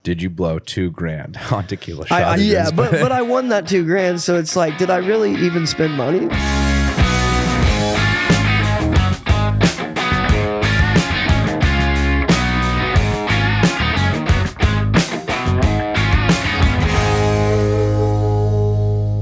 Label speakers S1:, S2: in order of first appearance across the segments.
S1: Did you blow $2,000 on tequila shots?
S2: Yeah, but I won that $2,000, so it's like, did I really even spend money?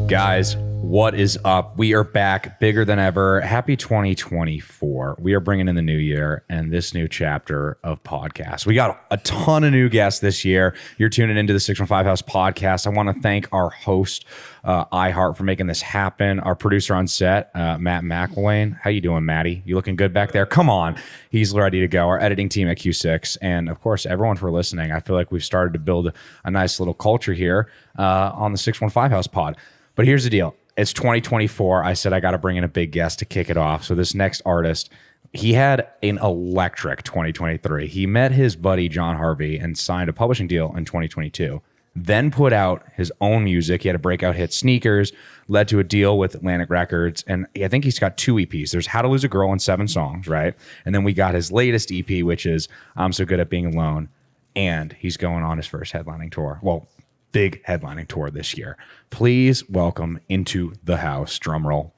S1: Guys, what is up? We are back bigger than ever. Happy 2024. We are bringing in the new year and this new chapter of podcasts. We got a ton of new guests this year. You're tuning into the 615 House podcast. I want to thank our host, iHeart, for making this happen. Our producer on set, Matt McElwain. How you doing, Matty? You looking good back there? Come on. He's ready to go. Our editing team at Q6. And, of course, everyone for listening. I feel like we've started to build a nice little culture here on the 615 House pod. But here's the deal. It's 2024. I said I got to bring in a big guest to kick it off. So this next artist, he had an electric 2023. He met his buddy John Harvey and signed a publishing deal in 2022. Then put out his own music. He had a breakout hit, Sneakers, led to a deal with Atlantic Records. And I think he's got two EPs. There's How to Lose a Girl and 7 songs, right? And then we got his latest EP, which is I'm So Good at Being Alone. And he's going on his first headlining tour. Well, big headlining tour this year. Please welcome into the house, drum roll,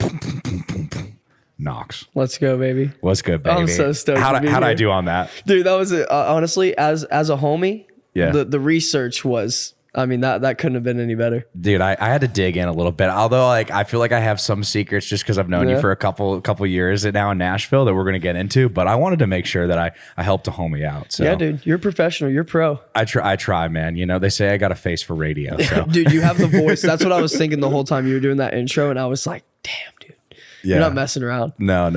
S1: Knox.
S2: Let's go, baby.
S1: What's good, baby?
S2: I'm so stoked.
S1: How'd I do on that?
S2: Dude, that was honestly, as a homie,
S1: yeah.
S2: The research was, I mean, that couldn't have been any better.
S1: Dude, I had to dig in a little bit. Although, like, I feel like I have some secrets just because I've known you for a couple years now in Nashville that we're going to get into. But I wanted to make sure that I helped a homie out. So.
S2: Yeah, dude, you're professional. You're pro.
S1: I try, man. You know, they say I got a face for radio. So.
S2: Dude, you have the voice. That's what I was thinking the whole time you were doing that intro. And I was like, damn, dude. Yeah. You're not messing around.
S1: No.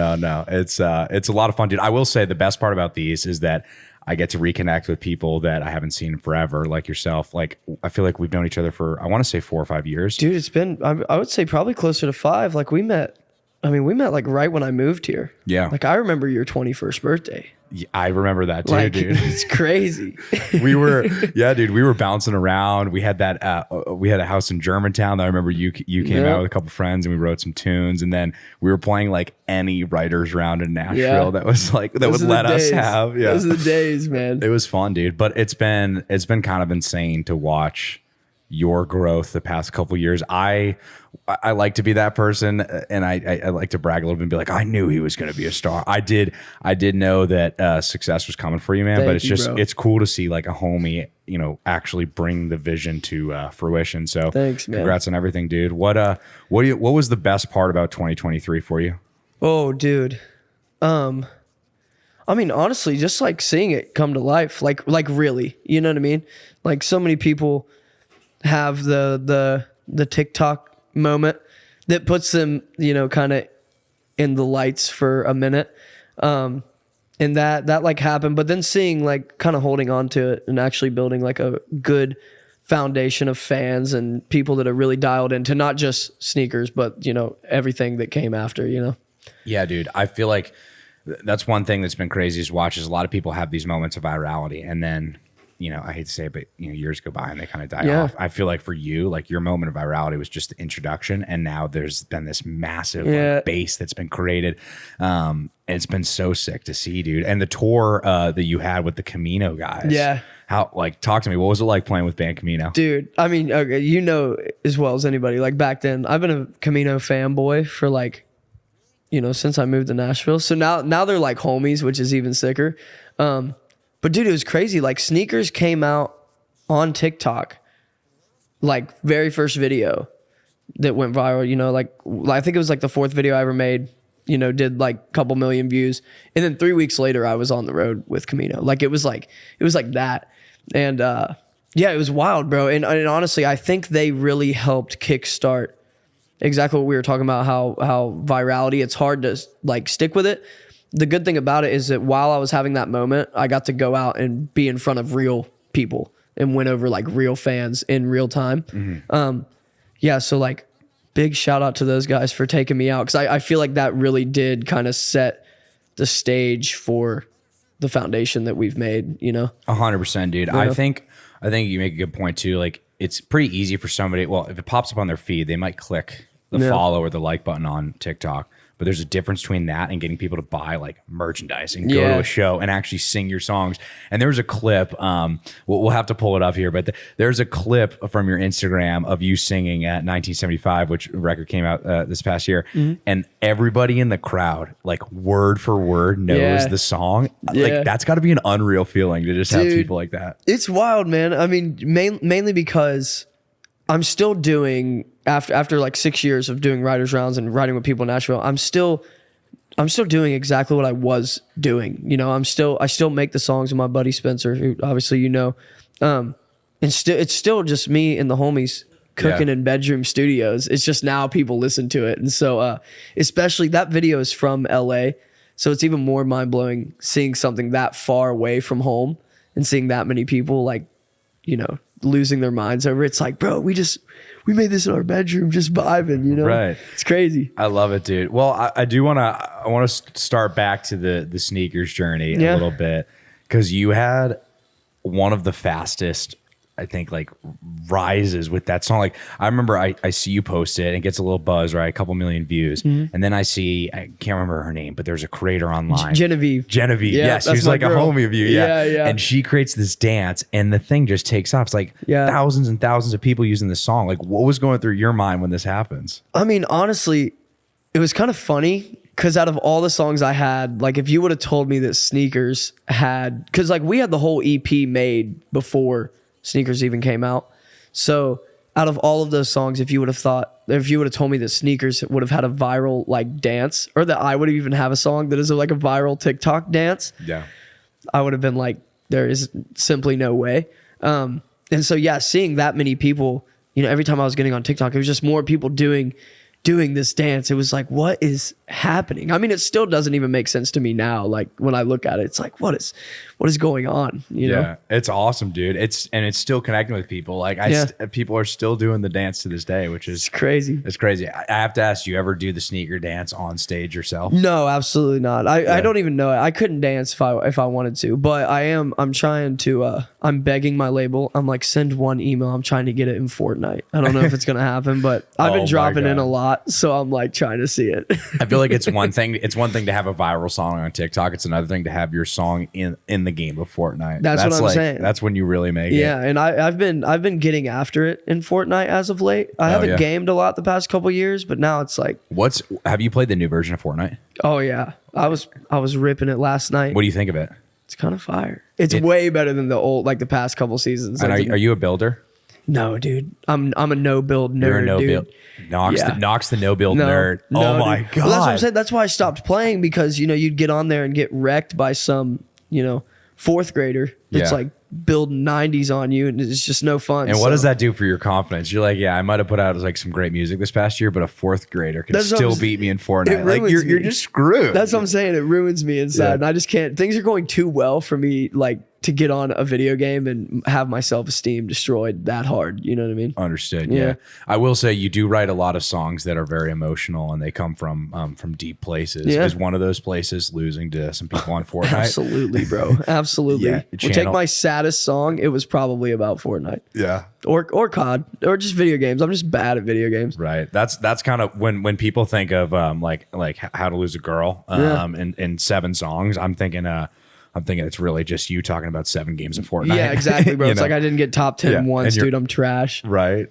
S1: It's a lot of fun, dude. I will say the best part about these is that I get to reconnect with people that I haven't seen in forever, like yourself. Like, I feel like we've known each other for, I want to say 4 or 5 years.
S2: Dude, it's been, I would say probably closer to 5. Like, we met like right when I moved here.
S1: Yeah.
S2: Like, I remember your 21st birthday.
S1: Yeah, I remember that too,
S2: like,
S1: dude.
S2: It's crazy.
S1: we were bouncing around. We had a house in Germantown that I remember you came out with a couple friends and we wrote some tunes, and then we were playing like any writers round in Nashville that was like that would let us have. Yeah,
S2: those are the days, man.
S1: It was fun, dude. But it's been kind of insane to watch your growth the past couple years. I like to be that person, and I like to brag a little bit and be like, I knew he was going to be a star. I did know that success was coming for you, man. But it's cool to see like a homie, you know, actually bring the vision to fruition. So
S2: thanks, man.
S1: Congrats on everything, dude. What was the best part about 2023 for you?
S2: Oh, dude. I mean, honestly, just like seeing it come to life, like really, you know what I mean? Like, so many people have the TikTok moment that puts them, you know, kind of in the lights for a minute. And that like happened, but then seeing like kind of holding on to it and actually building like a good foundation of fans and people that are really dialed into not just sneakers, but, you know, everything that came after, you know?
S1: Yeah, dude. I feel like that's one thing that's been crazy is watch is a lot of people have these moments of virality, and then, you know, I hate to say it, but, you know, years go by and they kind of die off. I feel like for you, like your moment of virality was just the introduction, and now there's been this massive like, base that's been created. And it's been so sick to see, dude. And the tour that you had with the Camino guys. Yeah. How, like, talk to me. What was it like playing with Band Camino?
S2: Dude, I mean, okay, you know as well as anybody, like back then, I've been a Camino fanboy for like, you know, since I moved to Nashville. So now they're like homies, which is even sicker. But dude, it was crazy. Like, Sneakers came out on TikTok, like very first video that went viral, you know, like I think it was like the 4th video I ever made, you know, did like a couple million views. And then 3 weeks later I was on the road with Camino. Like it was like that. And yeah, it was wild, bro. And honestly, I think they really helped kickstart exactly what we were talking about, how virality, it's hard to like stick with it. The good thing about it is that while I was having that moment, I got to go out and be in front of real people and win over like real fans in real time. Mm-hmm. Yeah, so like big shout out to those guys for taking me out, because I feel like that really did kind of set the stage for the foundation that we've made, you know?
S1: 100%, dude. Yeah. I think you make a good point too. Like, it's pretty easy for somebody, well, if it pops up on their feed, they might click the follow or the like button on TikTok. but there's a difference between that and getting people to buy like merchandise and go to a show and actually sing your songs. And there was a clip, we'll have to pull it up here, but there's a clip from your Instagram of you singing at 1975, which record came out this past year. And everybody in the crowd, like word for word, knows the song. Like that's got to be an unreal feeling to just have people like that.
S2: It's wild, man. I mean, mainly because I'm still doing after like 6 years of doing writers rounds and writing with people in Nashville. I'm still doing exactly what I was doing. You know, I still make the songs with my buddy Spencer, who obviously you know, and it's still just me and the homies cooking in bedroom studios. It's just now people listen to it, and so especially that video is from LA, so it's even more mind blowing seeing something that far away from home and seeing that many people like, you know, losing their minds over it. It's like, bro, we made this in our bedroom just vibing, you know?
S1: Right.
S2: It's crazy.
S1: I love it, dude. Well, I want to start back to the sneakers journey a little bit, because you had one of the fastest, I think, like rises with that song. Like I remember I see you post it and it gets a little buzz, right? A couple million views. And then I can't remember her name, but there's a creator online.
S2: Genevieve.
S1: Yes. She's like girl. A homie of you. Yeah. And she creates this dance and the thing just takes off. It's like thousands and thousands of people using this song. Like what was going through your mind when this happens?
S2: I mean, honestly, it was kind of funny because out of all the songs I had, like if you would have told me that Sneakers had, because like we had the whole EP made before Sneakers even came out. So out of all of those songs, if you would have told me that Sneakers would have had a viral like dance, or that I would even have a song that is like a viral TikTok dance, I would have been like, there is simply no way. And so seeing that many people, you know, every time I was getting on TikTok, it was just more people doing this dance. It was like, what is happening? I mean, it still doesn't even make sense to me now. Like when I look at it, it's like, what is going on? You know?
S1: It's awesome, dude. It's still connecting with people. Like people are still doing the dance to this day, which is
S2: crazy.
S1: It's crazy. I have to ask, you ever do the sneaker dance on stage yourself?
S2: No, absolutely not. I don't even know it. I couldn't dance if I wanted to, but I'm trying to, I'm begging my label. I'm like, send one email. I'm trying to get it in Fortnite. I don't know if it's going to happen, but I've been dropping in a lot. So I'm like trying to see it.
S1: I feel like it's one thing to have a viral song on TikTok. It's another thing to have your song in the game of Fortnite.
S2: That's what I'm saying.
S1: That's when you really make it.
S2: Yeah, and I've been getting after it in Fortnite as of late. I haven't gamed a lot the past couple years, but now it's like,
S1: have you played the new version of Fortnite?
S2: Oh yeah. I was ripping it last night.
S1: What do you think of it?
S2: It's kind of fire. It's way better than the past couple seasons.
S1: And are you a builder?
S2: No, dude. I'm a no build nerd.
S1: You're a no build. Knox the no build nerd. Oh my god.
S2: Well, that's what I'm saying. That's why I stopped playing, because you know you'd get on there and get wrecked by some, you know, fourth grader that's like building 90s on you, and it's just no fun.
S1: And what does that do for your confidence? You're like, I might have put out like some great music this past year, but a fourth grader can still beat me in Fortnite. Like you're just screwed.
S2: That's what I'm saying. It ruins me inside, and I just can't. Things are going too well for me, like to get on a video game and have my self-esteem destroyed that hard. You know what I mean?
S1: Understood. Yeah. I will say you do write a lot of songs that are very emotional, and they come from deep places. Is one of those places losing to some people on Fortnite?
S2: Absolutely, bro. Absolutely. We'll take my saddest song. It was probably about Fortnite.
S1: Yeah.
S2: Or COD, or just video games. I'm just bad at video games.
S1: Right. That's kind of when people think of like How to Lose a Girl in 7 songs. I'm thinking it's really just you talking about 7 games of Fortnite.
S2: Yeah, exactly, bro. It's like I didn't get top 10 once, dude. I'm trash.
S1: Right.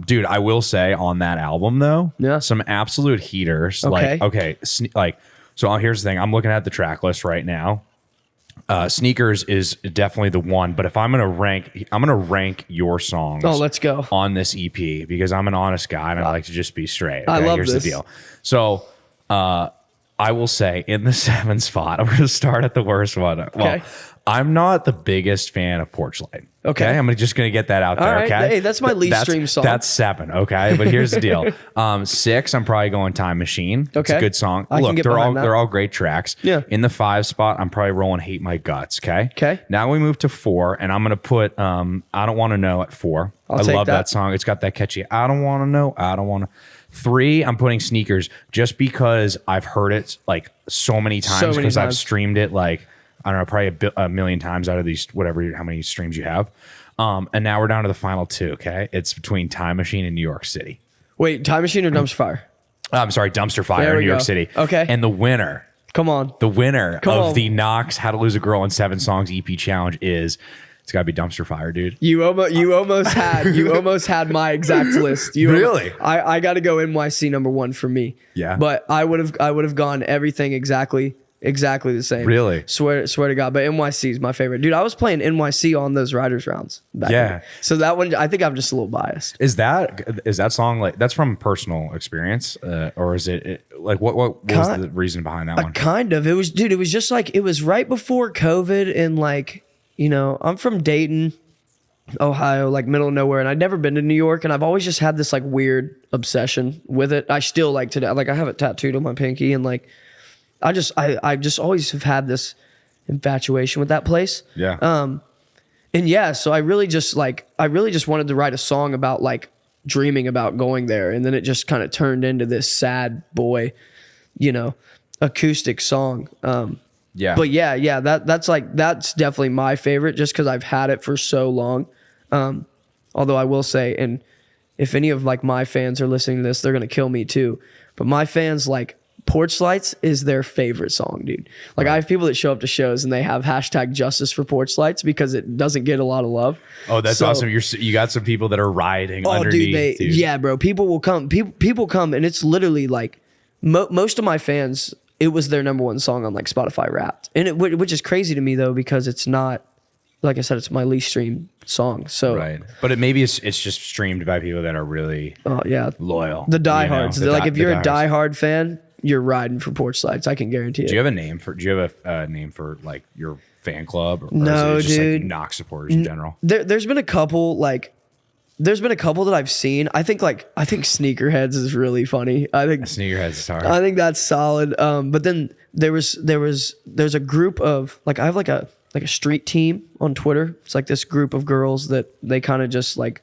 S1: Dude, I will say on that album though, some absolute heaters.
S2: Okay.
S1: So here's the thing. I'm looking at the track list right now. Sneakers is definitely the one, but if I'm gonna rank your songs.
S2: Oh, let's go
S1: on this EP, because I'm an honest guy and I like to just be straight. Okay?
S2: I love
S1: Here's
S2: this.
S1: the deal. So, I will say in the 7th spot, I'm going to start at the worst one. Okay. Well, I'm not the biggest fan of Porch Light. Okay. I'm just going to get that out there.
S2: Right.
S1: Okay.
S2: Hey, that's my least stream song.
S1: That's 7. Okay. But here's the deal. 6, I'm probably going Time Machine. Okay. It's a good song. Look, they're all great tracks.
S2: Yeah.
S1: In the 5 spot, I'm probably rolling Hate My Guts. Okay.
S2: Okay.
S1: Now we move to 4, and I'm going to put I Don't Want to Know at 4. I love that song. It's got that catchy, I don't want to know. I don't want to. 3, I'm putting Sneakers just because I've heard it like so many times, because I've streamed it like, I don't know, probably a million times out of these, how many streams you have. And now we're down to the final 2. Okay. It's between Time Machine and New York City.
S2: Wait, Time Machine or Dumpster Fire?
S1: I'm sorry, Dumpster Fire
S2: There
S1: in
S2: we
S1: New York
S2: go.
S1: City.
S2: Okay.
S1: And the winner
S2: Come on.
S1: of
S2: on.
S1: the Knox How to Lose a Girl in 7 Songs EP challenge is, it's got to be Dumpster Fire, dude.
S2: You almost had my exact list.
S1: Really?
S2: I got to go NYC number 1 for me.
S1: Yeah.
S2: But I would have gone everything exactly the same.
S1: Really?
S2: Swear to God. But NYC is my favorite, dude. I was playing NYC on those Riders rounds. Then. So that one, I think I'm just a little biased.
S1: Is that song like that's from personal experience, or is it like what was the reason behind that one?
S2: Kind of. It was just like it was right before COVID, and like, you know, I'm from Dayton, Ohio, like middle of nowhere, and I'd never been to New York, and I've always just had this like weird obsession with it. I still like today, like I have it tattooed on my pinky, and like I just always have had this infatuation with that place.
S1: Yeah.
S2: And yeah, so I really just wanted to write a song about like dreaming about going there, and then it just kind of turned into this sad boy, you know, acoustic song.
S1: Yeah.
S2: But yeah, that's definitely my favorite, just because I've had it for so long. Although I will say, and if any of like my fans are listening to this, they're gonna kill me too. But my fans, like, Porch Lights is their favorite song, dude. Like, I have people that show up to shows and they have hashtag justice for Porch Lights because it doesn't get a lot of love.
S1: Oh, that's awesome. You got some people that are riding underneath. Dude.
S2: Yeah, bro. People will come. People come, and it's literally like most of my fans, it was their number 1 song on like Spotify Wrapped, and which is crazy to me though, because it's not, like I said, it's my least streamed song. So
S1: right, but maybe it's just streamed by people that are really loyal,
S2: the diehards.
S1: You know?
S2: If you're a diehard fan, you're riding for Porch Lights. I can guarantee it.
S1: Do you have a name for like your fan club? Or
S2: no,
S1: is it just
S2: dude.
S1: Like Knox supporters in general?
S2: There's been a couple that I've seen. I think Sneakerheads is really funny. I think
S1: Sneakerheads is hard.
S2: I think that's solid. But then there's a group of like, I have like a street team on Twitter. It's like this group of girls that they kind of just like,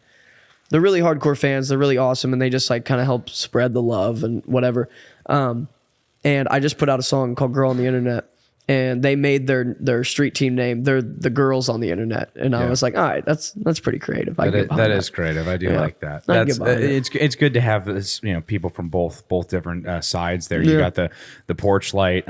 S2: they're really hardcore fans. They're really awesome, and they just like kind of help spread the love and whatever. And I just put out a song called "Girl on the Internet," and they made their street team name. They're the girls on the internet, and I was like, all right, that's pretty creative.
S1: That is creative. I do like that. It's good to have this, you know, people from both different sides there. You got the Porch Light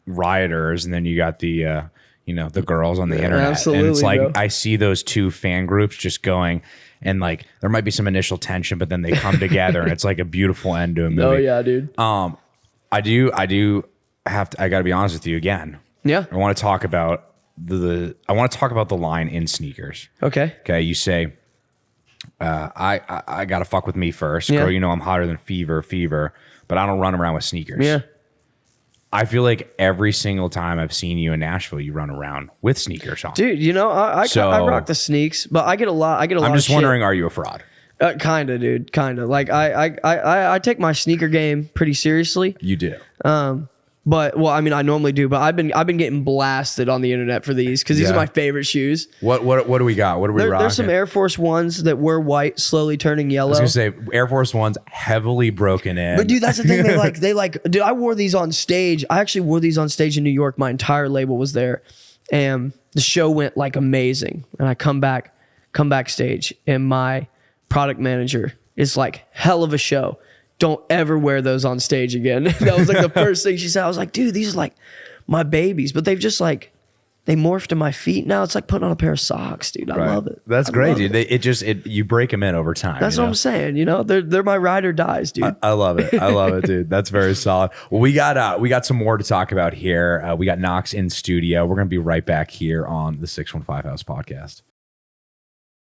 S1: rioters, and then you got the the girls on the internet.
S2: Absolutely,
S1: and it's like,
S2: bro.
S1: I see those two fan groups just going, and like there might be some initial tension, but then they come together, and it's like a beautiful end to a movie.
S2: Oh yeah, dude.
S1: I gotta be honest with you again.
S2: Yeah.
S1: I want to talk about the line in Sneakers.
S2: Okay.
S1: Okay. You say, I gotta fuck with me first.
S2: Yeah.
S1: Girl, you know I'm hotter than fever, but I don't run around with sneakers.
S2: Yeah.
S1: I feel like every single time I've seen you in Nashville, you run around with sneakers on.
S2: Dude, you know, I rock the sneaks, but I get a lot.
S1: I'm just wondering, are you a fraud?
S2: Kinda, dude. Kinda. Like I take my sneaker game pretty seriously.
S1: You do.
S2: But well, I mean, I normally do, but I've been getting blasted on the internet for these because these are my favorite shoes.
S1: What do we got? What do we rock?
S2: There's some Air Force Ones that were white, slowly turning yellow.
S1: I was gonna say Air Force Ones heavily broken in.
S2: But dude, that's the thing. Dude, I wore these on stage. I actually wore these on stage in New York. My entire label was there, and the show went like amazing. And I come backstage, and my product manager is like, hell of a show. Don't ever wear those on stage again. That was like the first thing she said. I was like, dude, these are like my babies, but they've just like, they morphed to my feet now. It's like putting on a pair of socks, dude. I love it.
S1: That's great, dude. You break them in over time.
S2: That's what I'm saying. You know, they're my ride or dies, dude.
S1: I love it. I love it, dude. That's very solid. Well, we got some more to talk about here. We got Knox in studio. We're gonna be right back here on the 615 House podcast.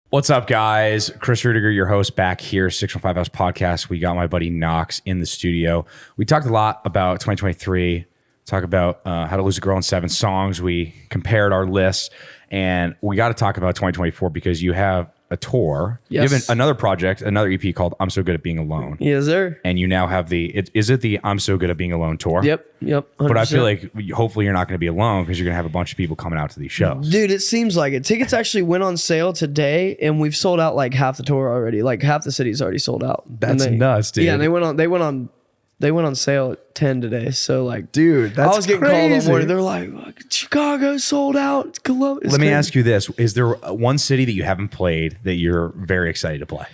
S1: What's up, guys? Chris Rudiger, your host, back here, 615 House podcast. We got my buddy Knox in the studio. We talked a lot about 2023, talk about how to lose a girl in 7 songs. We compared our lists, and we got to talk about 2024 because you have a tour.
S2: Yes.
S1: You have another project, another EP called I'm So Good at Being Alone.
S2: Yes, sir.
S1: And you now have is it the I'm So Good at Being Alone tour?
S2: Yep. 100%.
S1: But I feel like hopefully you're not going to be alone because you're going to have a bunch of people coming out to these shows.
S2: Dude, it seems like it. Tickets actually went on sale today, and we've sold out like half the tour already. Like half the city's already sold out.
S1: That's nuts, dude.
S2: Yeah, and they went on sale at 10 today. So like,
S1: dude, that's
S2: I was getting
S1: crazy.
S2: called all morning. They're like, Chicago sold out. Columbus.
S1: Let me ask you this: is there one city that you haven't played that you're very excited to play?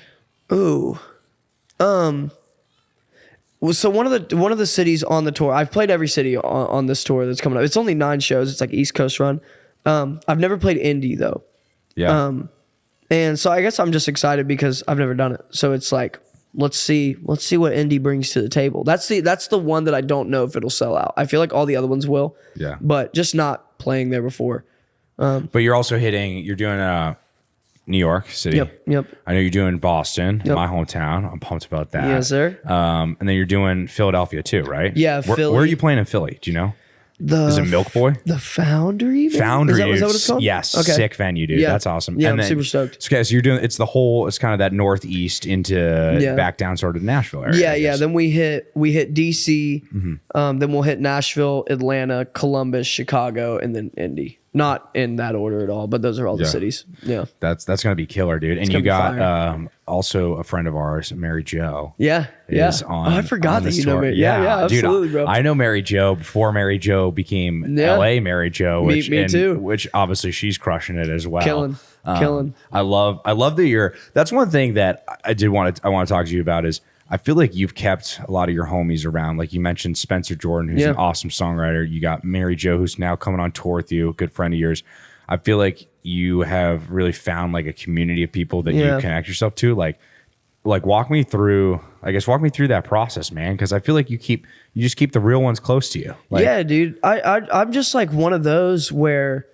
S2: Ooh, Well, so one of the cities on the tour, I've played every city on this tour that's coming up. It's only 9 shows. It's like East Coast run. I've never played Indy though.
S1: Yeah.
S2: And so I guess I'm just excited because I've never done it. So it's like, let's see what Indy brings to the table. That's the one that I don't know if it'll sell out. I feel like all the other ones will.
S1: Yeah.
S2: But just not playing there before.
S1: But you're also you're doing New York City.
S2: Yep.
S1: I know you're doing Boston, my hometown. I'm pumped about that.
S2: Yes, sir.
S1: And then you're doing Philadelphia too, right?
S2: Yeah, Philly.
S1: Where are you playing in Philly? Do you know? Is it Milk Boy?
S2: The Foundry? Even?
S1: Foundry.
S2: Is that what it's called?
S1: Yes.
S2: Okay.
S1: Sick venue, dude.
S2: Yeah.
S1: That's awesome.
S2: Yeah,
S1: and
S2: I'm super stoked.
S1: Okay, so you're doing, it's kind of that northeast into back down sort of Nashville area.
S2: Yeah. Then we hit DC. Then we'll hit Nashville, Atlanta, Columbus, Chicago, and then Indy. Not in that order at all, but those are all the cities. Yeah.
S1: That's going to be killer, dude. And you got also a friend of ours, Mary Jo.
S2: Yeah.
S1: Is on,
S2: I forgot that you know Mary. Yeah,
S1: dude,
S2: absolutely, bro.
S1: I know Mary Jo before Mary Jo became LA Mary Jo, which
S2: me too.
S1: Which obviously she's crushing it as well.
S2: Killing.
S1: I love that that's one thing that I want to talk to you about is I feel like you've kept a lot of your homies around. Like you mentioned Spencer Jordan, who's an awesome songwriter. You got Mary Jo, who's now coming on tour with you, a good friend of yours. I feel like you have really found like a community of people that you connect yourself to. Like walk me through that process, man. Cause I feel like you just keep the real ones close to you. Like,
S2: yeah, dude. I'm just like one of those where,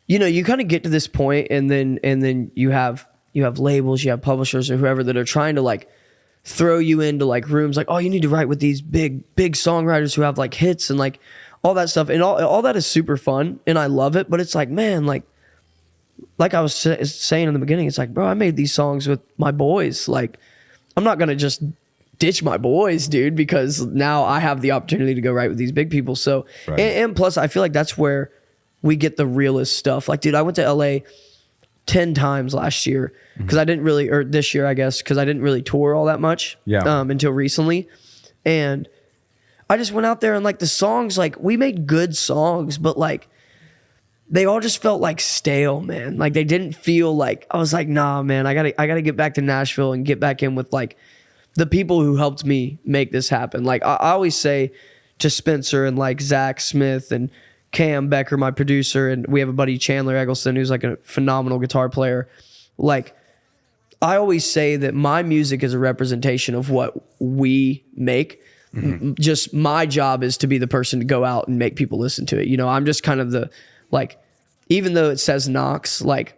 S2: you kind of get to this point and then you have labels, you have publishers or whoever that are trying to like throw you into like rooms like, oh, you need to write with these big songwriters who have like hits and like all that stuff. And all that is super fun and I love it. But it's like, man, like I was saying in the beginning, it's like, bro, I made these songs with my boys. Like, I'm not going to just ditch my boys, dude, because now I have the opportunity to go write with these big people. So, and plus I feel like that's where we get the realest stuff. Like, dude, I went to LA 10 times last year because I didn't really, or this year, I guess, because I didn't really tour all that much until recently. And I just went out there and like the songs, like we made good songs, but like they all just felt like stale, man. Like they didn't feel like, I was like, nah, man, I gotta get back to Nashville and get back in with like the people who helped me make this happen. Like I always say to Spencer and like Zach Smith and Cam Becker, my producer, and we have a buddy Chandler Eggleston who's like a phenomenal guitar player. Like I always say that my music is a representation of what we make. Just my job is to be the person to go out and make people listen to it. I'm just kind of the like, even though it says Knox, like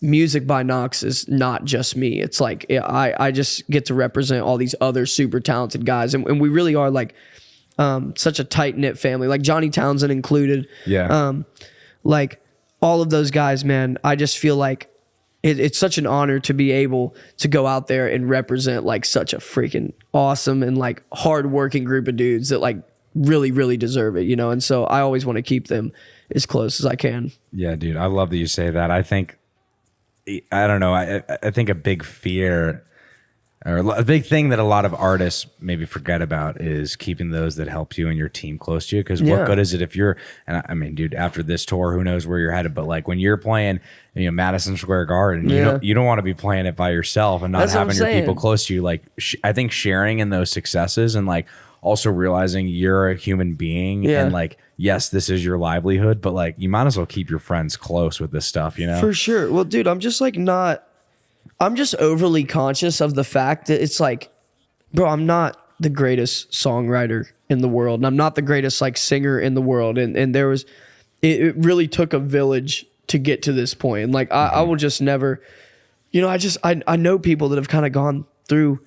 S2: music by Knox is not just me. It's like I just get to represent all these other super talented guys, and we really are like such a tight knit family. Like Johnny Townsend included. Yeah. Like all of those guys, man. I just feel like it's such an honor to be able to go out there and represent like such a freaking awesome and like hardworking group of dudes that like really, really deserve it, And so I always want to keep them as close as I can.
S1: Yeah, dude. I love that you say that. I think, I don't know. I think a big fear or a big thing that a lot of artists maybe forget about is keeping those that help you and your team close to you. Because what good is it if you're, and I mean, dude, after this tour, who knows where you're headed? But like when you're playing, Madison Square Garden, you don't want to be playing it by yourself and not having your people close to you. Like I think sharing in those successes and like also realizing you're a human being and like, yes, this is your livelihood, but like you might as well keep your friends close with this stuff, For
S2: sure. Well, dude, I'm just overly conscious of the fact that it's like, bro, I'm not the greatest songwriter in the world. And I'm not the greatest like singer in the world. And there was, it really took a village to get to this point. And like, I will just never, I know people that have kind of gone through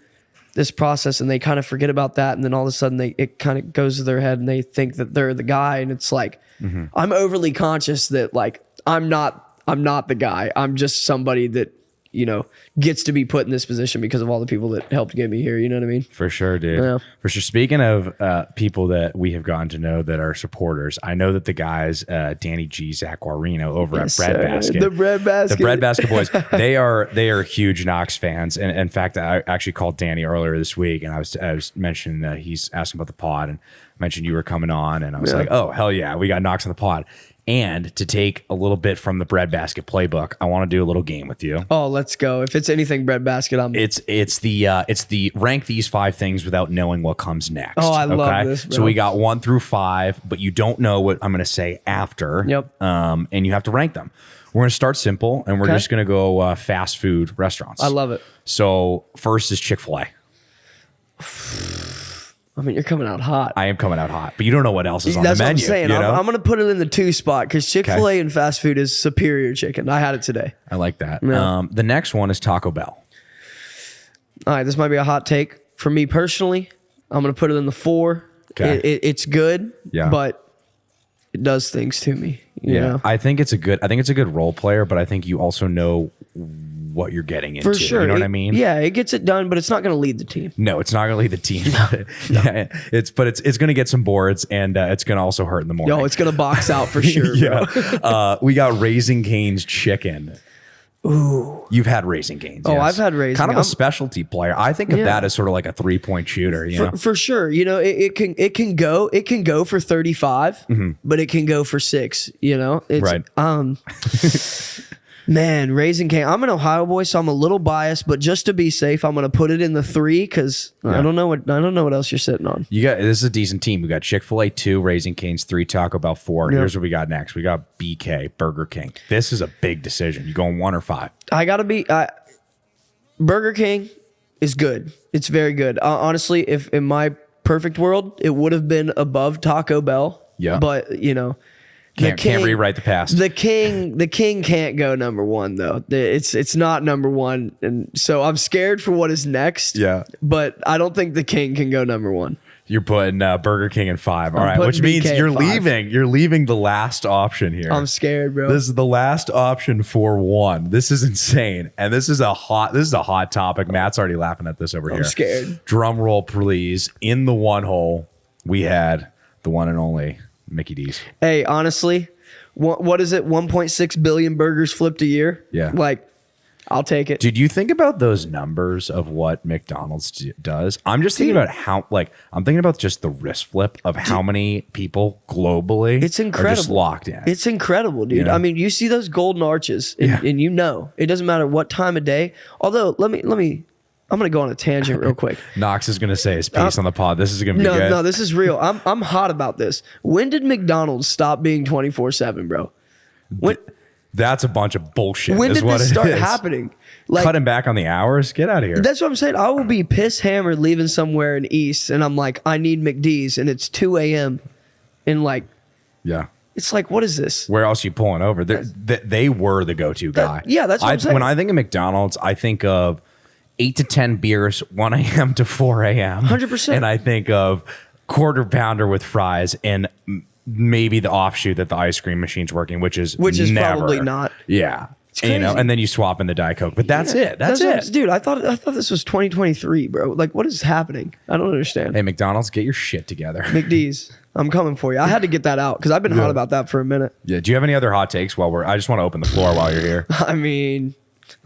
S2: this process and they kind of forget about that. And then all of a sudden it kind of goes to their head and they think that they're the guy. And it's like, I'm overly conscious that like, I'm not the guy. I'm just somebody that, gets to be put in this position because of all the people that helped get me here. You know what I mean?
S1: For sure, dude. Yeah. For sure. Speaking of people that we have gotten to know that are supporters, I know that the guys, Danny G, Zach Guarino over at Breadbasket.
S2: The
S1: Breadbasket boys, they are huge Knox fans. And in fact, I actually called Danny earlier this week and I was mentioning that he's asking about the pod and mentioned you were coming on. And I was like, oh, hell yeah, we got Knox on the pod. And to take a little bit from the breadbasket playbook, I want to do a little game with you.
S2: Oh, let's go. If it's anything breadbasket,
S1: It's the rank these 5 things without knowing what comes next.
S2: Oh, I love this, bro.
S1: So we got 1 through 5, but you don't know what I'm going to say after.
S2: Yep.
S1: And you have to rank them. We're going to start simple, and we're just going to go fast food restaurants.
S2: I love it.
S1: So first is Chick-fil-A.
S2: I mean, you're coming out hot.
S1: I am coming out hot, but you don't know what else is on the menu.
S2: That's what I'm saying.
S1: You know?
S2: I'm going to put it in the 2 spot because Chick-fil-A and fast food is superior chicken. I had it today.
S1: I like that.
S2: Yeah.
S1: The next one is Taco Bell.
S2: All right, this might be a hot take. For me personally, I'm going to put it in the 4.
S1: Okay.
S2: It's good,
S1: Yeah.
S2: but it does things to me. You know?
S1: I think it's a good role player, but I think you also know what you're getting into.
S2: For sure.
S1: You know what I mean?
S2: Yeah, it gets it done, but it's not going to lead the team.
S1: No, it's not going to lead the team. Yeah, it's going to get some boards, and it's going to also hurt in the morning.
S2: Yo, it's going to box out for sure.
S1: Yeah. We got Raising Cane's chicken. Ooh, you've had Raising Cane's.
S2: Oh,
S1: yes.
S2: I've had Raising.
S1: Kind of a specialty player. I think of that as sort of like a 3-point shooter. You know?
S2: For sure. You know, it can go for 35, but it can go for 6. You know, it's,
S1: right.
S2: Man, Raising Cane. I'm an Ohio boy, so I'm a little biased, but just to be safe, I'm going to put it in the 3 because I don't know what else you're sitting on.
S1: This is a decent team. We got Chick-fil-A 2, Raising Cane's 3, Taco Bell 4.
S2: Yep.
S1: Here's what we got next. We got BK, Burger King. This is a big decision. You going 1 or 5?
S2: I gotta be. Burger King is good. It's very good. Honestly, if in my perfect world, it would have been above Taco Bell.
S1: Yeah,
S2: but you know.
S1: Can't rewrite the past.
S2: The king can't go number 1 though. It's not number 1, and so I'm scared for what is next.
S1: Yeah,
S2: but I don't think the king can go number 1.
S1: You're putting Burger King in 5. All right, which means
S2: BK
S1: you're
S2: at 5.
S1: leaving. You're leaving the last option here.
S2: I'm scared, bro.
S1: This is the last option for 1. This is insane, and this is a hot topic. Matt's already laughing at this over here.
S2: I'm scared.
S1: Drum roll, please. In the 1 hole, we had the one and only Mickey D's.
S2: Hey, honestly, what is it? 1.6 billion burgers flipped a year?
S1: Yeah.
S2: Like, I'll take it.
S1: Did you think about those numbers of what McDonald's does? I'm just thinking about I'm thinking about just the wrist flip of how many people globally
S2: it's incredible.
S1: are just locked in.
S2: It's incredible, dude.
S1: Yeah.
S2: I mean, you see those golden arches and you know, it doesn't matter what time of day. Although, let me I'm going to go on a tangent real quick.
S1: Knox is going to say his piece on the pod. This is going to be good.
S2: No, this is real. I'm hot about this. When did McDonald's stop being 24/7, bro?
S1: That's a bunch of bullshit.
S2: When did this start happening? Like,
S1: cutting back on the hours? Get out of here.
S2: That's what I'm saying. I will be piss hammered leaving somewhere in East, and I'm like, I need McD's, and it's 2 a.m. And like,
S1: yeah.
S2: It's like, what is this?
S1: Where else are you pulling over? They were the go-to guy.
S2: That's what I'm saying.
S1: When I think of McDonald's, I think of 8 to 10 beers, 1 a.m. to 4 a.m.
S2: 100%.
S1: And I think of quarter pounder with fries and maybe the offshoot that the ice cream machine's working, which is never.
S2: Probably not.
S1: Yeah. And, and then you swap in the Diet Coke. But that's it. That's it.
S2: Dude, I thought this was 2023, bro. Like, what is happening? I don't understand.
S1: Hey, McDonald's, get your shit together.
S2: McD's, I'm coming for you. I had to get that out because I've been hot about that for a minute.
S1: Yeah. Do you have any other hot takes I just want to open the floor while you're here.
S2: I mean,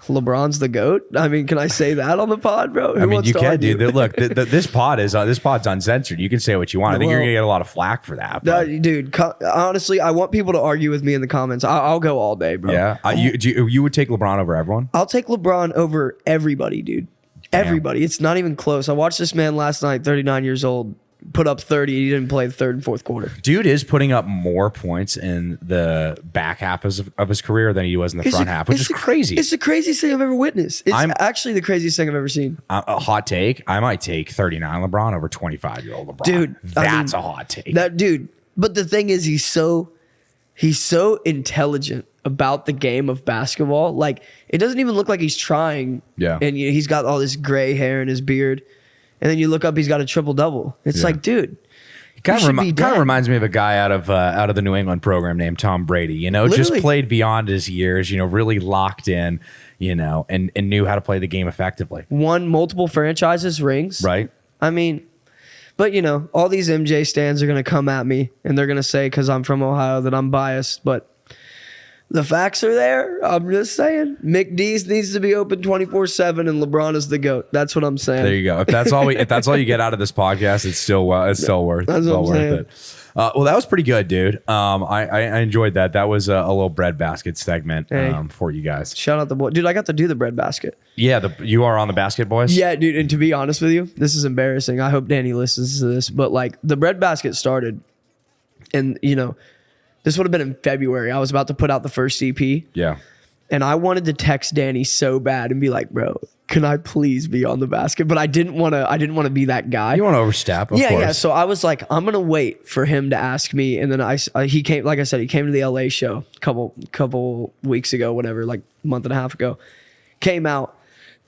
S2: LeBron's the GOAT. I mean, can I say that on the pod, bro?
S1: I mean, you can, dude. Look, this pod's uncensored. You can say what you want. I think you're gonna get a lot of flack for that.
S2: Dude, honestly, I want people to argue with me in the comments. I'll go all day, bro.
S1: Yeah, you would take LeBron over everyone?
S2: I'll take LeBron over everybody, dude. Damn. Everybody. It's not even close. I watched this man last night, 39 years old, put up 30. He didn't play the 3rd and 4th quarter.
S1: Dude is putting up more points in the back half of his career than he was in the front half, which is crazy.
S2: It's the craziest thing I've ever witnessed. It's actually the craziest thing I've ever seen.
S1: A hot take. I might take 39 LeBron over 25-year-old LeBron.
S2: Dude,
S1: that's a hot take.
S2: But the thing is, he's so intelligent about the game of basketball. Like, it doesn't even look like he's trying.
S1: Yeah.
S2: And he's got all this gray hair in his beard. And then you look up, he's got a triple-double. It's like, dude.
S1: Kind of reminds me of a guy out of the New England program named Tom Brady. You know, just played beyond his years. You know, really locked in. You know, and knew how to play the game effectively.
S2: Won multiple franchises rings.
S1: Right.
S2: I mean, but you know, all these MJ stans are gonna come at me, and they're gonna say because I'm from Ohio that I'm biased. But The facts are there. I'm just saying. McD's needs to be open 24/7, and LeBron is the GOAT. That's what I'm saying.
S1: There you go. If that's all you get out of this podcast, it's still worth.
S2: That's
S1: well
S2: what I'm
S1: worth
S2: saying.
S1: it. Well, that was pretty good, dude. I enjoyed that. That was a little bread basket segment for you guys.
S2: Shout out the boy, dude. I got to do the bread basket.
S1: Yeah, you are on the basket, boys.
S2: Yeah, dude. And to be honest with you, this is embarrassing. I hope Danny listens to this, but like the bread basket started, and this would have been in February. I was about to put out the first EP.
S1: Yeah.
S2: And I wanted to text Danny so bad and be like, bro, can I please be on the basket? But I didn't want to be that guy.
S1: You want to overstep, of course.
S2: Yeah. So I was like, I'm gonna wait for him to ask me, and then he came. Like I said, he came to the LA show a couple weeks ago, whatever, like a month and a half ago. Came out,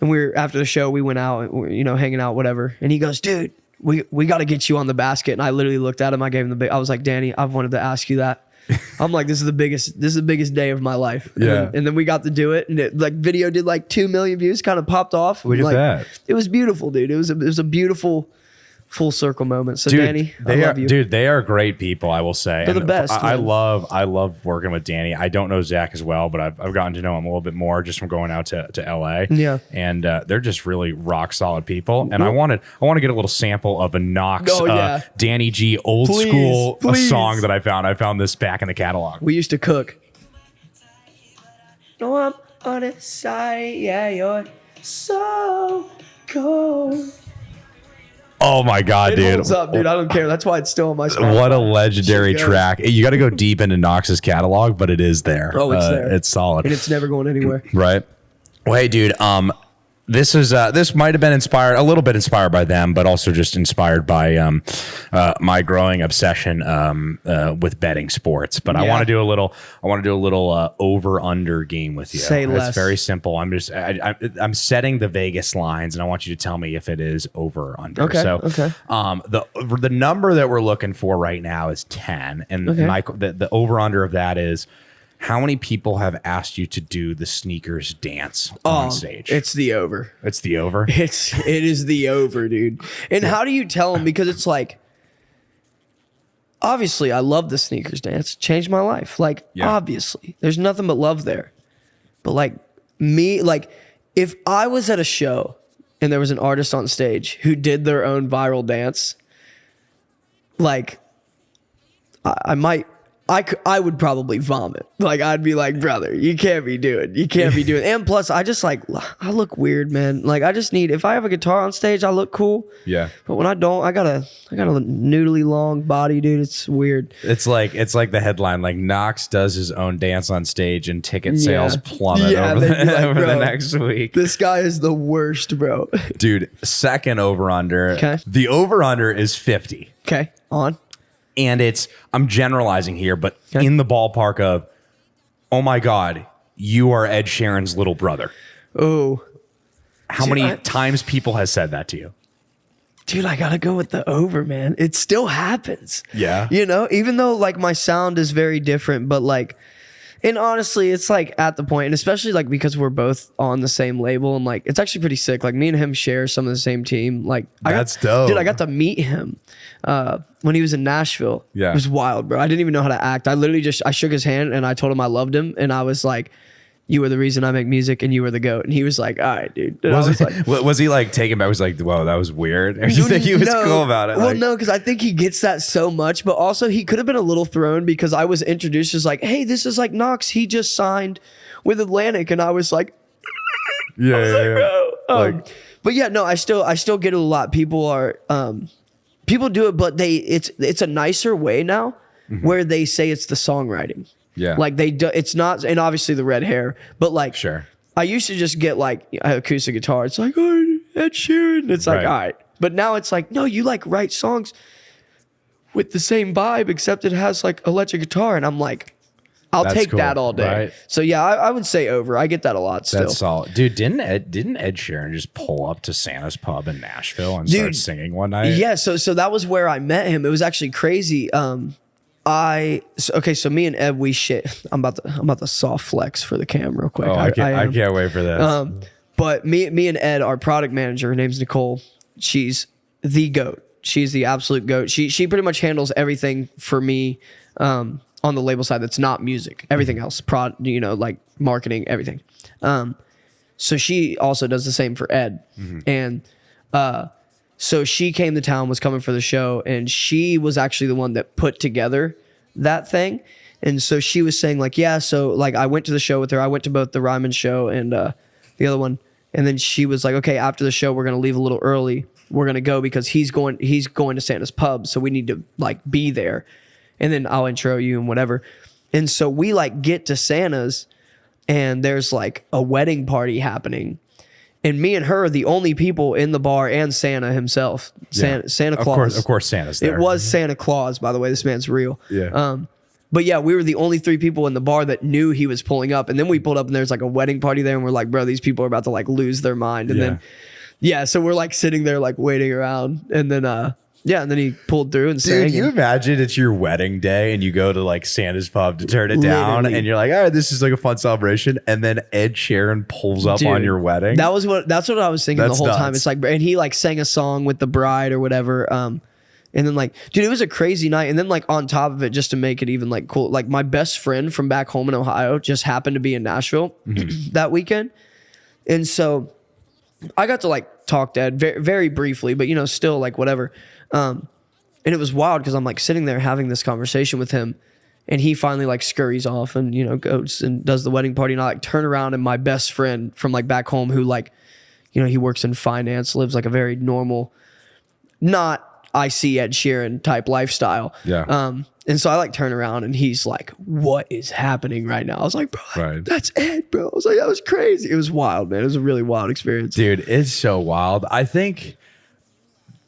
S2: and after the show, we went out, hanging out, whatever. And he goes, dude, we got to get you on the basket. And I literally looked at him. I gave him I was like, Danny, I've wanted to ask you that. I'm like, this is the biggest day of my life.
S1: Yeah.
S2: And then we got to do it, and it video did like 2 million views, kind of popped off.
S1: Look at that.
S2: It was beautiful, dude. It was a beautiful full circle moment. So
S1: dude,
S2: Danny, I love you.
S1: Dude, they are great people, I will say.
S2: They're the best.
S1: I love working with Danny. I don't know Zach as well, but I've gotten to know him a little bit more just from going out to LA.
S2: Yeah.
S1: And they're just really rock solid people. And I want to get a little sample of a Knox Danny G old school song that I found. I found this back in the catalog.
S2: We used to cook. No, I'm on a side, yeah, you're so cold.
S1: Oh my God, dude.
S2: Holds up, dude. I don't care. That's why it's still on my Spotify.
S1: What a legendary track. You got to go deep into Knox's catalog, but it is there.
S2: Oh, it's there.
S1: It's solid.
S2: And it's never going anywhere.
S1: Right. Well, hey, dude, this might have been a little bit inspired by them, but also just inspired by my growing obsession with betting sports. But I want to do a little over under game with you.
S2: Say less.
S1: It's very simple. I'm setting the Vegas lines, and I want you to tell me if it is over or under.
S2: Okay.
S1: So,
S2: okay.
S1: The number that we're looking for right now is 10, and the over under of that is, how many people have asked you to do the sneakers dance on stage?
S2: It's the over.
S1: It's the over?
S2: It is the over, dude. And how do you tell them? Because it's like, obviously, I love the sneakers dance. Changed my life. Like, obviously. There's nothing but love there. But like, if I was at a show and there was an artist on stage who did their own viral dance, like, I would probably vomit. Like, I'd be like, brother, you can't be doing. And plus, I look weird, man. Like, if I have a guitar on stage, I look cool.
S1: Yeah.
S2: But when I don't, I got a noodly long body, dude. It's weird.
S1: It's like the headline, like Knox does his own dance on stage and ticket sales plummet over the next week.
S2: This guy is the worst, bro.
S1: Dude, second over under.
S2: Okay.
S1: The over under is 50.
S2: Okay, on.
S1: And I'm generalizing here, but in the ballpark of, oh my God, you are Ed Sheeran's little brother.
S2: Oh.
S1: How many times people has said that to you?
S2: Dude, I gotta go with the over, man. It still happens.
S1: Yeah.
S2: Even though like my sound is very different, but like, and honestly, it's like at the point, and especially like because we're both on the same label, and like it's actually pretty sick. Like me and him share some of the same team. Like
S1: that's dope.
S2: Dude, I got to meet him when he was in Nashville.
S1: Yeah.
S2: It was wild, bro. I didn't even know how to act. I literally I shook his hand and I told him I loved him, and I was like, you were the reason I make music, and you were the GOAT. And he was like, all right, dude.
S1: Was he like taken back? Was like, whoa, that was weird? Or do you think he was cool about it?
S2: Well, no, because I think he gets that so much, but also he could have been a little thrown because I was introduced as like, hey, this is like Knox. He just signed with Atlantic, and I was like, bro. But yeah, no, I still get it a lot. People do it, but it's a nicer way now where they say it's the songwriting.
S1: Yeah.
S2: Like it's not, and obviously the red hair, but like,
S1: sure.
S2: I used to just get like acoustic guitar. It's like, oh, Ed Sheeran. It's like, all right. But now it's like, no, you like write songs with the same vibe, except it has like electric guitar. And I'm like, I'll take that all day. Right. So yeah, I would say over. I get that a lot still.
S1: That's solid. Dude, didn't Ed Sheeran just pull up to Santa's Pub in Nashville and start singing one night?
S2: Yeah, so that was where I met him. It was actually crazy. So me and Ed, we shit. I'm about to soft flex for the cam real quick.
S1: Oh, I can't wait for this.
S2: But me and Ed, our product manager, her name's Nicole. She's the GOAT. She's the absolute GOAT. She pretty much handles everything for me. on the label side that's not music. Everything else, like marketing, everything. So she also does the same for Ed. And so she came to town, was coming for the show, and she was actually the one that put together that thing. And so she was saying like, yeah, so like I went to the show with her. I went to both the Ryman show and the other one. And then she was like, okay, after the show, we're going to leave a little early. We're going to go because he's going to Santa's pub. So we need to like be there. And then I'll intro you and whatever. And so we like get to Santa's and there's like a wedding party happening. And me and her are the only people in the bar and Santa himself. Santa Claus.
S1: Of course Santa's there.
S2: It was Santa Claus, by the way. This man's real.
S1: Yeah.
S2: But yeah, we were the only 3 people in the bar that knew he was pulling up. And then we pulled up and there's like a wedding party there. And we're like, bro, these people are about to like lose their mind. And then, so we're like sitting there like waiting around. And then, and then he pulled through and sang.
S1: Dude, you imagine it's your wedding day and you go to like Santa's pub to turn it down and you're like, all right, this is like a fun celebration. And then Ed Sheeran pulls up on your wedding.
S2: That's what I was thinking the whole time. It's like, and he like sang a song with the bride or whatever. And then like, dude, it was a crazy night. And then like on top of it, just to make it even like cool, like my best friend from back home in Ohio just happened to be in Nashville that weekend. And so I got to like talk to Ed very, very briefly, but still like whatever. And it was wild because I'm like sitting there having this conversation with him and he finally like scurries off and, goes and does the wedding party. And I like turn around and my best friend from like back home who like, he works in finance, lives like a very normal, not I see Ed Sheeran type lifestyle.
S1: Yeah.
S2: And so I like turn around and he's like, what is happening right now? I was like, bro, that's Ed, bro. I was like, that was crazy. It was wild, man. It was a really wild experience.
S1: Dude, it's so wild. I think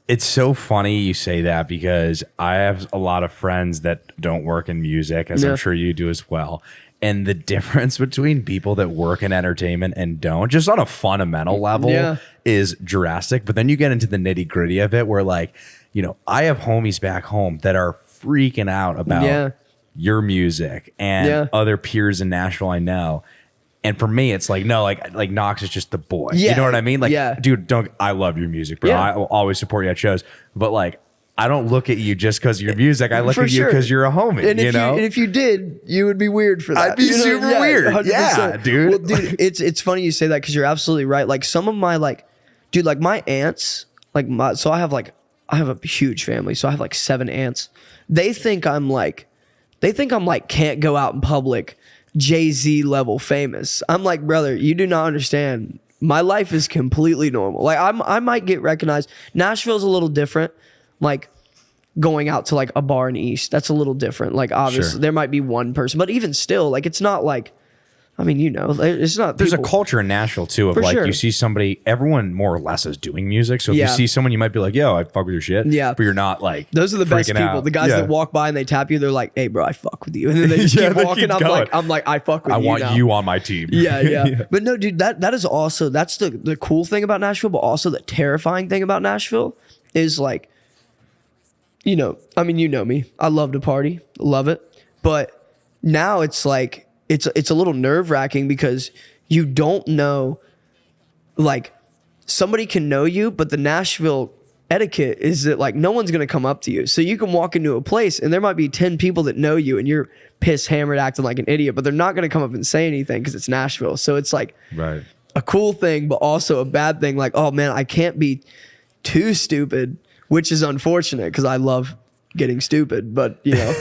S1: it's so funny you say that because I have a lot of friends that don't work in music, as I'm sure you do as well. And the difference between people that work in entertainment and don't, just on a fundamental level, is drastic. But then you get into the nitty gritty of it where like, I have homies back home that are freaking out about your music and other peers in Nashville I know. And for me, it's like, no, like Knox is just the boy.
S2: Yeah.
S1: You know what I mean? Like, dude, I love your music, bro. I will always support you at shows. But like, I don't look at you just because of your music. I look at you because you're a homie,
S2: and if you did, you would be weird for that.
S1: I'd be super weird. 100%. Yeah, dude.
S2: Well, dude, it's funny you say that because you're absolutely right. Like some of my like my aunts, so I have a huge family. So I have like 7 aunts. They think I'm like can't go out in public, Jay-Z level famous. I'm like, brother, you do not understand. My life is completely normal. Like I might get recognized. Nashville's a little different. Like going out to like a bar in East, that's a little different. Like obviously there might be one person, but even still, like it's not like, I mean, it's not.
S1: There's a culture in Nashville too of like you see somebody, everyone more or less is doing music. So if you see someone, you might be like, yo, I fuck with your shit. Yeah. But you're not like,
S2: those are the best people.
S1: Out.
S2: The guys that walk by and they tap you, they're like, hey bro, I fuck with you. And then they just keep walking. I'm like, I fuck with you.
S1: I want
S2: now.
S1: you on my team.
S2: Yeah. But no, dude, that is also, that's the cool thing about Nashville, but also the terrifying thing about Nashville is like, I mean, you know me. I love to party. Love it. But now it's like, it's a little nerve-wracking because you don't know, like, somebody can know you, but the Nashville etiquette is that, like, no one's going to come up to you. So you can walk into a place, and there might be 10 people that know you, and you're pissed, hammered, acting like an idiot, but they're not going to come up and say anything because it's Nashville. So it's, like, a cool thing, but also a bad thing. Like, oh, man, I can't be too stupid, which is unfortunate because I love getting stupid, but you know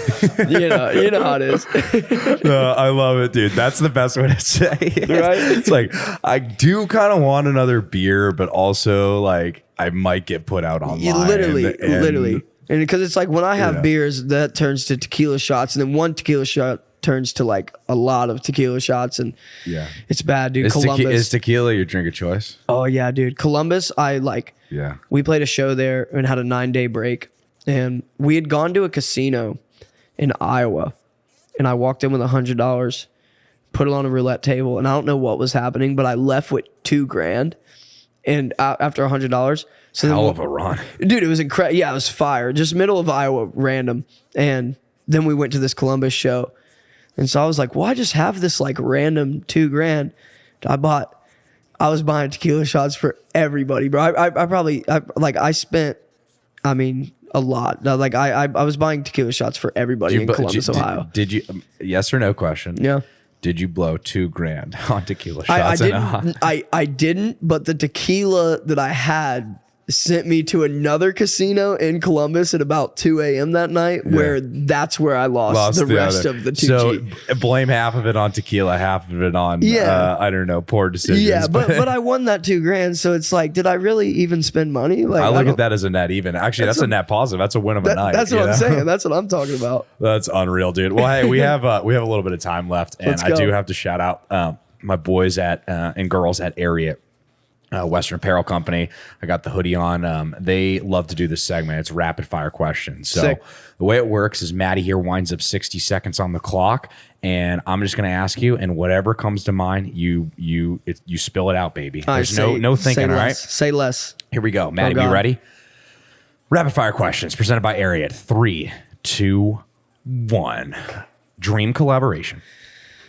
S2: how it is.
S1: I love it, dude. That's the best way to say it. Right? It's like I do kind of want another beer, but also like I might get put out online.
S2: Literally, and because it's like when I have beers, that turns to tequila shots, and then one tequila shot turns to like a lot of tequila shots, and it's bad, dude.
S1: Is tequila your drink of choice?
S2: Oh yeah, dude. Columbus, we played a show there and had a 9-day break. And we had gone to a casino in Iowa, and I walked in with $100, put it on a roulette table, and I don't know what was happening, but I left with $2,000, and after $100. So
S1: hell of a run,
S2: dude! It was incredible. Yeah, it was fire. Just middle of Iowa, random. And then we went to this Columbus show, and so I was like, "Why just have this like random $2,000?" I was buying tequila shots for everybody, bro. I spent I mean, a lot. Like I was buying tequila shots for everybody in Columbus, Ohio.
S1: Did you? Yes or no question.
S2: Yeah.
S1: Did you blow $2,000 on tequila
S2: I
S1: shots?
S2: didn't. I didn't. But the tequila that I had sent me to another casino in Columbus at about 2 a.m. that night, where that's where I lost the rest of the 2G.
S1: So blame half of it on tequila, half of it on I don't know, poor decisions.
S2: Yeah, but I won that $2,000, so it's like, did I really even spend money? Like,
S1: I look at that as a net even. Actually, that's a net positive. That's a win of a night.
S2: That's what I'm saying. That's what I'm talking about.
S1: That's unreal, dude. Well, hey, we have a little bit of time left, and I do have to shout out my boys at and girls at Ariat. Western Apparel Company. I got the hoodie on. They love to do this segment. It's rapid fire questions. So
S2: Sick.
S1: The way it works is Maddie here winds up 60 seconds on the clock, and I'm just going to ask you, and whatever comes to mind, you spill it out, baby. There's no thinking. All right,
S2: say less.
S1: Here we go, Maddie. You ready? Rapid fire questions presented by Ariat. 3, 2, 1. Dream collaboration.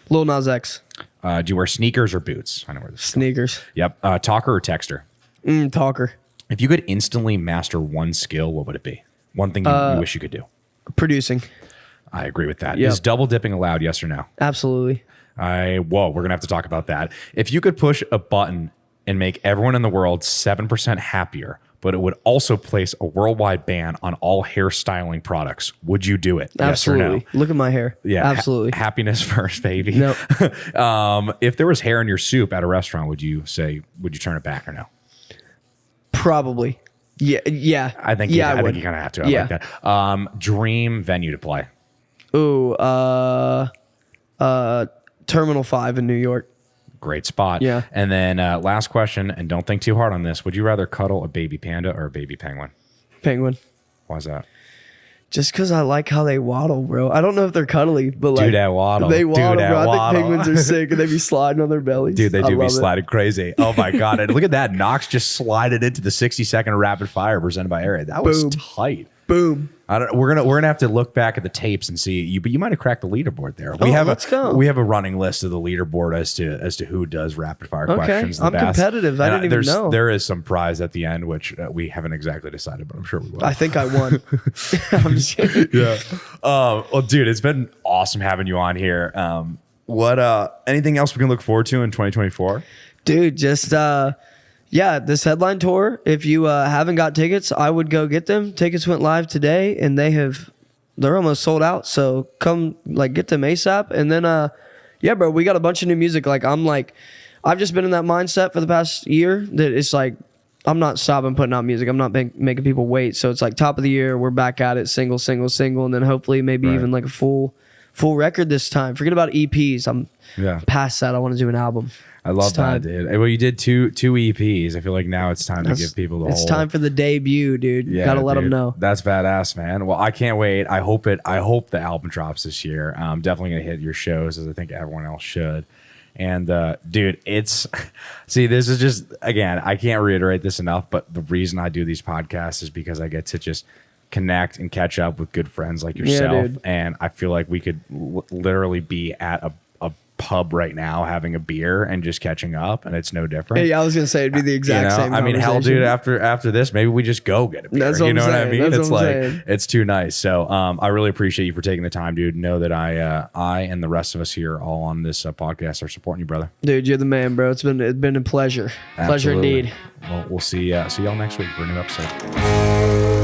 S2: Lil Nas X.
S1: Do you wear sneakers or boots? I know where this is.
S2: Sneakers.
S1: Yep. Talker or texter?
S2: Talker.
S1: If you could instantly master one skill, what would it be? One thing you wish you could do.
S2: Producing.
S1: I agree with that.
S2: Yep.
S1: Is double dipping allowed? Yes or no?
S2: Absolutely.
S1: We're gonna have to talk about that. If you could push a button and make everyone in the world 7% happier, but it would also place a worldwide ban on all hairstyling products, would you do it?
S2: Absolutely.
S1: Yes or no?
S2: Look at my hair.
S1: Yeah,
S2: absolutely.
S1: Happiness first, baby.
S2: Nope.
S1: If there was hair in your soup at a restaurant, would you turn it back or no?
S2: Probably. Yeah.
S1: I think you kind of have to. I like that. Dream venue to play.
S2: Ooh, Terminal 5 in New York.
S1: Great spot.
S2: Yeah.
S1: And then last question, and don't think too hard on this. Would you rather cuddle a baby panda or a baby penguin?
S2: Penguin.
S1: Why is that?
S2: Just because I like how they waddle, bro. I don't know if they're cuddly, but like,
S1: dude, that waddle.
S2: They waddle,
S1: dude,
S2: bro. I think penguins are sick, and they be sliding on their bellies.
S1: Dude, they do be sliding crazy. Oh my god! And look at that. Knox just slided into the 60-second rapid fire presented by Ariat. That was tight.
S2: Boom.
S1: We're gonna have to look back at the tapes and see you, but you might have cracked the leaderboard there.
S2: Let's go.
S1: We have a running list of the leaderboard as to who does rapid fire questions the
S2: I'm
S1: best.
S2: competitive. I didn't even know.
S1: There is some prize at the end, which we haven't exactly decided, but I'm sure we will.
S2: I think I won. I'm just kidding.
S1: Yeah. Well, dude, it's been awesome having you on here. Anything else we can look forward to in 2024?
S2: Dude, just this headline tour. If you haven't got tickets, I would go get them. Tickets went live today, and they're almost sold out. So come get them ASAP. And then bro, we got a bunch of new music. I've just been in that mindset for the past year that it's like I'm not stopping putting out music. I'm not making people wait. So it's like top of the year, we're back at it, single, and then hopefully maybe even like a full record this time. Forget about EPs. I'm past that. I want to do an album.
S1: I love that, dude. Well, you did two EPs. I feel like now it's time to give people the whole.
S2: It's time for the debut, dude. Yeah, gotta let them know.
S1: That's badass, man. Well, I can't wait. I hope the album drops this year. I'm definitely gonna hit your shows, as I think everyone else should. And dude, this is just, again, I can't reiterate this enough, but the reason I do these podcasts is because I get to just connect and catch up with good friends like yourself. And I feel like we could literally be at a pub right now having a beer and just catching up, and it's no different.
S2: Yeah, I was gonna say it'd be the exact same.
S1: I mean, hell, dude, after this, maybe we just go get a beer.
S2: That's what
S1: you know
S2: I'm
S1: what
S2: saying.
S1: I mean?
S2: That's
S1: It's
S2: what I'm
S1: like
S2: saying.
S1: it's too nice. So I really appreciate you for taking the time, dude. Know that I and the rest of us here all on this podcast are supporting you, brother.
S2: Dude, you're the man, bro. It's been a pleasure.
S1: Absolutely.
S2: Pleasure indeed.
S1: Well, we'll see y'all next week for a new episode.